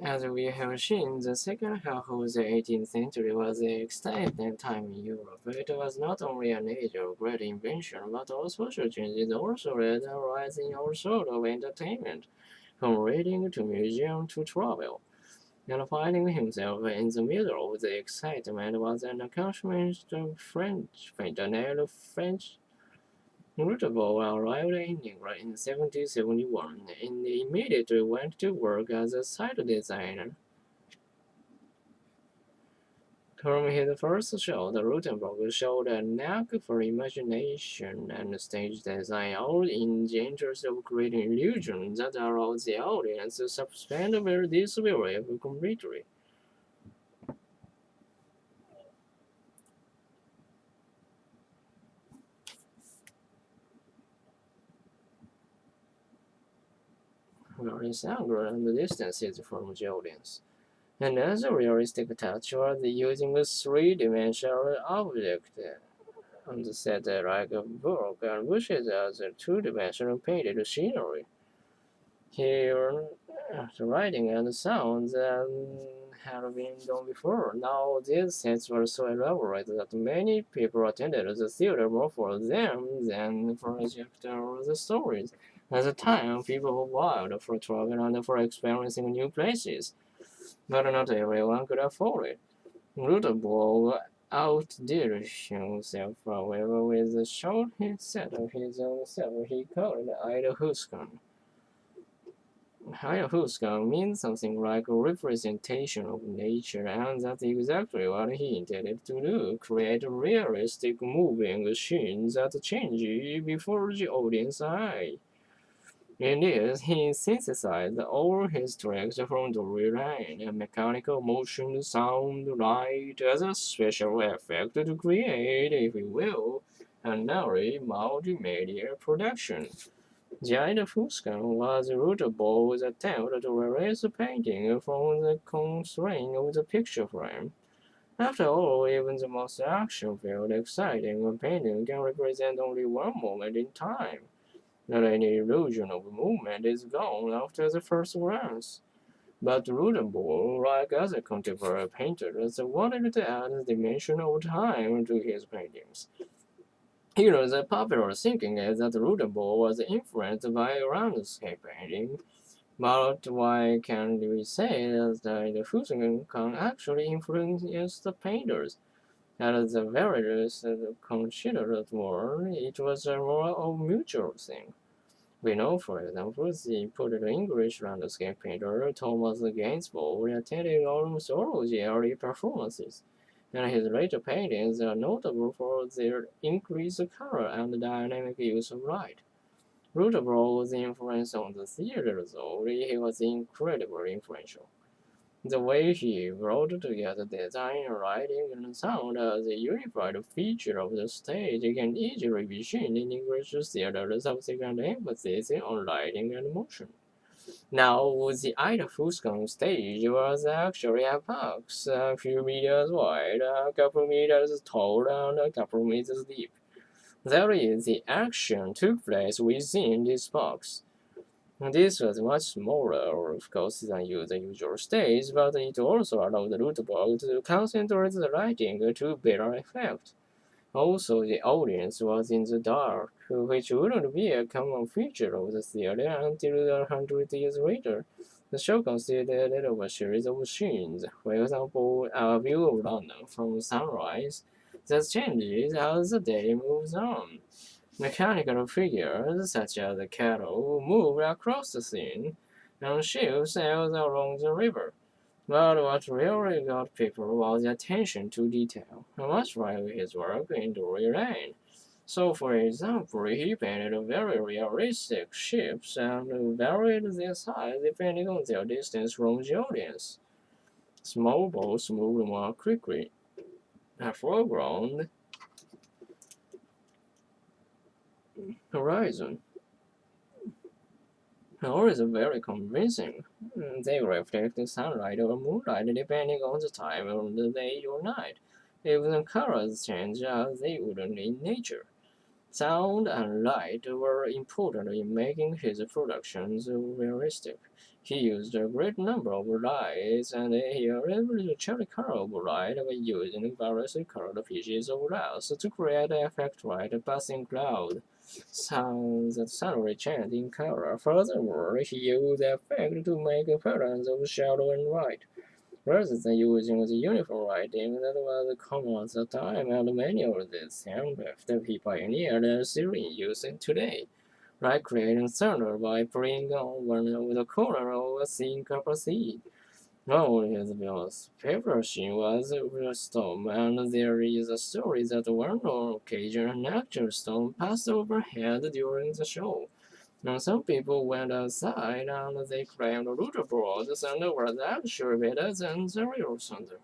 As we have seen, the second half of the 18th century was an exciting time in Europe. It was not only an age of great invention, but also social changes also led a rise in all sorts of entertainment, from reading to museum to travel. And finding himself in the middle of the excitement was an accomplishment of French fingernail French Notable arrived in England in 1771 and immediately went to work as a site designer. From his first show, the Rutenberg showed a knack for imagination and stage design, all in the interest of creating illusions that allow the audience to suspend their disbelief completely. Various angle and distances from the audience. Another realistic touch was using a three-dimensional object on the set like a book and bushes as a two-dimensional painted scenery. Here, the writing and sounds had been done before. Now these sets were so elaborate that many people attended the theater more for them than for the stories. At the time, people were wild for travel and for experiencing new places, but not everyone could afford it. Rutenberg outdid himself, however, with a short set of his own self he called ae4ta4va4vwa4vt. Ae4ta4va4vwa4vt means something like a representation of nature, and that's exactly what he intended to do, create realistic moving scenes that change before the audience's eye. In this, he synthesized all his tracks from the line, mechanical motion, sound, light, as a special effect to create, if you will, a nearly multimedia production. Giant Fuscan was Rutenberg's attempt to release painting from the constraint of the picture frame. After all, even the most action-filled, exciting painting can represent only one moment in time. Not any illusion of movement is gone after the first glance. But Rudenburg, like other contemporary painters, wanted to add a dimension of time to his paintings. The popular thinking is that Rudenburg was influenced by landscape painting, but why can't we say that the Fusion can actually influence the painters? At the very least, considered more, it was a more of mutual thing. We know, for example, the important English landscape painter Thomas Gainsborough attended almost all the early performances, and his later paintings are notable for their increased color and dynamic use of light. Rutenberg's influence on the theater, though, he was incredibly influential. The way he brought together design, writing, and sound as a unified feature of the stage can easily be seen in English theater's subsequent emphasis on lighting and motion. Now, the Ida Fuscon stage was actually a box, a few meters wide, a couple meters tall, and a couple meters deep. That is, the action took place within this box. This was much smaller, of course, than the usual stage, but it also allowed Rutenberg to concentrate the lighting to better effect. Also, the audience was in the dark, which wouldn't be a common feature of the theater until 100 years later. The show consisted of a series of scenes, for example, a view of London from sunrise that changes as the day moves on. Mechanical figures, such as the cattle, move across the scene, and ships sail along the river. But what really got people was the attention to detail, much like his work in Drury Lane. So, for example, he painted very realistic ships and varied their size depending on their distance from the audience. Small boats moved more quickly. A foreground horizon is very convincing. They reflect the sunlight or moonlight depending on the time of the day or night. Even the colors change as they would in nature. Sound and light were important in making his productions realistic. He used a great number of lights, and he elaborated cherry-colored light by using various colored pieces of glass to create an effect like passing cloud. Sounds that suddenly changed in color. Furthermore, he used the effect to make patterns of shadow and light, rather than using the uniform lighting that was common at the time, and many of these same methods he pioneered and still in use today, like creating thunder by putting on one of the corner of a thin copper seed. One of his most favorite scene was a storm, and there is a story that on occasion an actual storm passed overhead during the show. Now, some people went outside and they claimed the thunder was actually better than the real thunder.